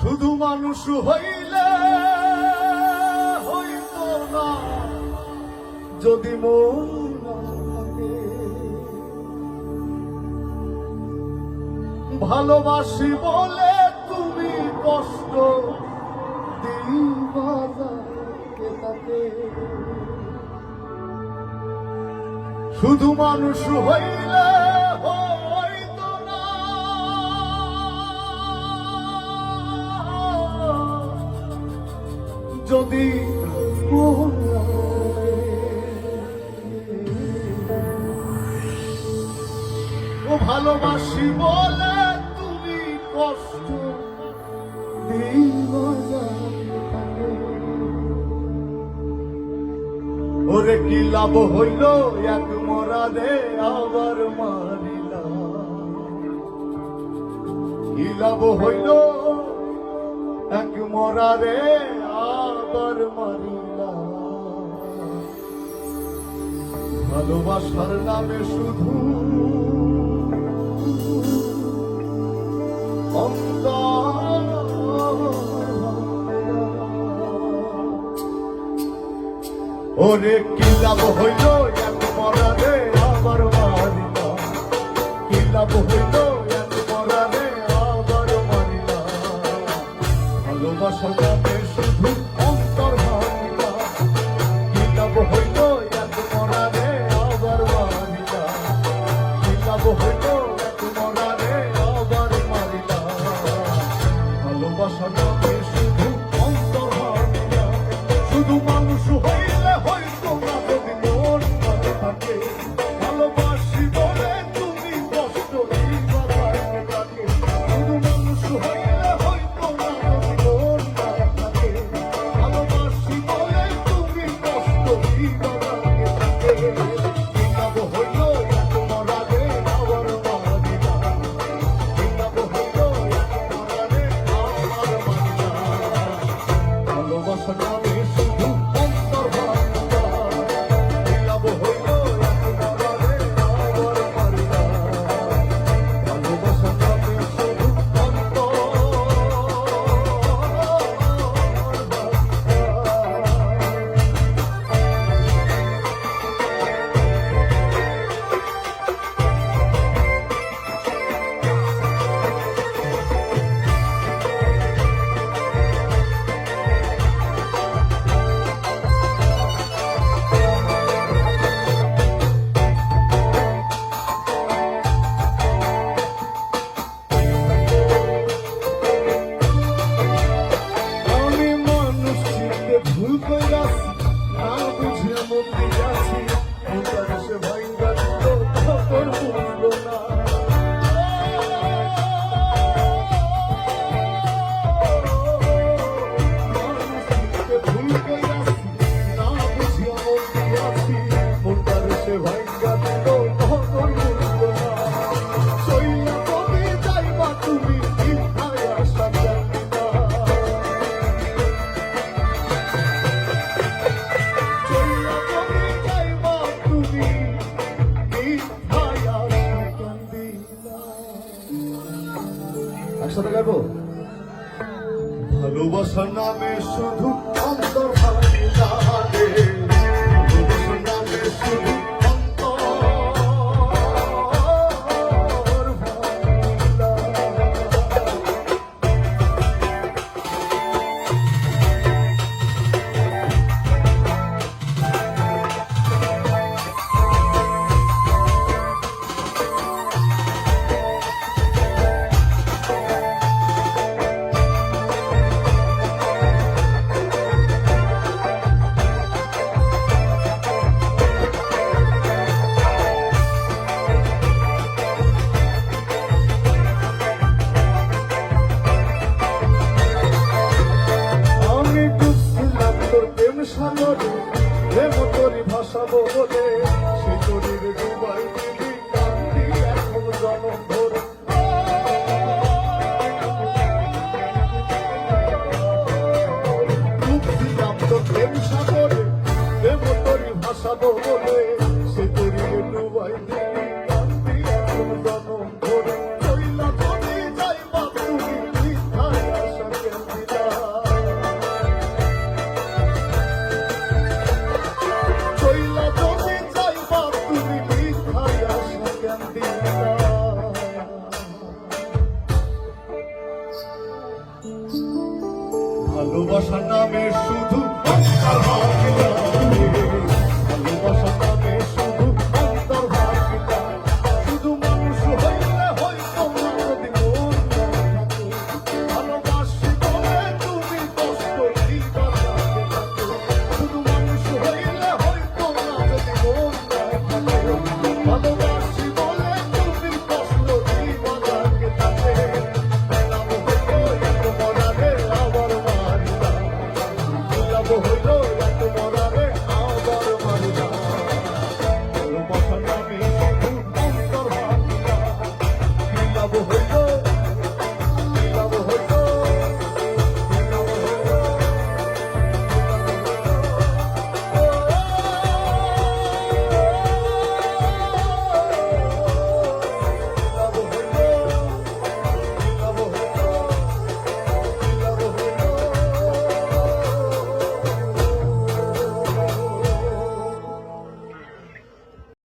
শুধু মানুষ হইলে হইতো না যদি মন না থাকে। ভালোবাসি বলে তুমি কষ্ট দিবা যাকে তাকে। শুধু মানুষ হইলে হইতো না যদি মন না থাকে। ও ভালোবাসি বলে তুমি কষ্ট দিবা যাকে তাকে। ওরে কি লাভ হইল এক মরারে আবার মারিলা। কি লাভ হইল এক মরারে আবার মারিলা। ভালোবাসার নামে শুধু ওরে কি লাভ হইল এক মরারে আবার মারিলা। কি লাভ হইল এক মরারে আবার মারিলা। ভালোবাসা যাবে শুধু অন্তর ভাঙিলা। কি লাভ হইল এক মরারে আবার মারিলা। কি লাভ হইল এক মরারে আবার মারিলা। ভালোবাসা যাবে শুধু অন্তর ভাঙিলা। শুধু মানুষ হইলে হইতো না যদি মন না থাকে। ভালোবাসি বলে তুমি কষ্ট দিবা যাকে তাকে। শুধু মানুষ হইলে হইতো না যদি মন না থাকে। ভালোবাসি বলে তুমি কষ্ট দিবা যাকে তাকে। কি লাভ হইল এক মরারে আবার মারিলা। কি লাভ হইল এক মরারে আবার মারিলা। ভালোবাসা নামে শুধু অন্তর ভাঙিলা। কি লাভ হইল এক মরারে আবার মারিলা। ভালোবাসা নামে শুধু অন্তর আমি মানুষ চিনতে ভুল কইরাছি। না বুঝে মন দিয়াছি। ভুলটা সে ভাইঙ্গা দিল তখন বুঝলো না। মানুষ চিনতে ভুল কইরাছি। না বুঝে মন দিয়াছি। ভুলটা সে ভাইঙ্গা দিল তখন বুঝলো না। চইলা কবি যাইবা তুমি মিথ্যায় আশা জানি না। চইলা কবি যাইবা তুমি মিথ্যায় আশা জানি না। একসাথে গাইবো। ভালোবাসার নামে শুধু অন্তর ভাঙিলা রে। ভালোবাসার নামে শুধু অন্তর ভাঙিলা। আমি বুঝছিলাম তোর প্রেম সাগরে। প্রেম তোরই ভাষা বলে। সে তোরির ডুবাই দিবি কান্দি এখন জনম ধরে। বুঝছিলাম তোর প্রেম সাগরে। প্রেম তোরই ভাষা বলে। সে তোরির ডুবাই দিবি কান্দি এখন জনম ধরে। চইলা কবি যাইবা তুমি মিথ্যায় আশা কেন ভালোবাসার নামে শুধু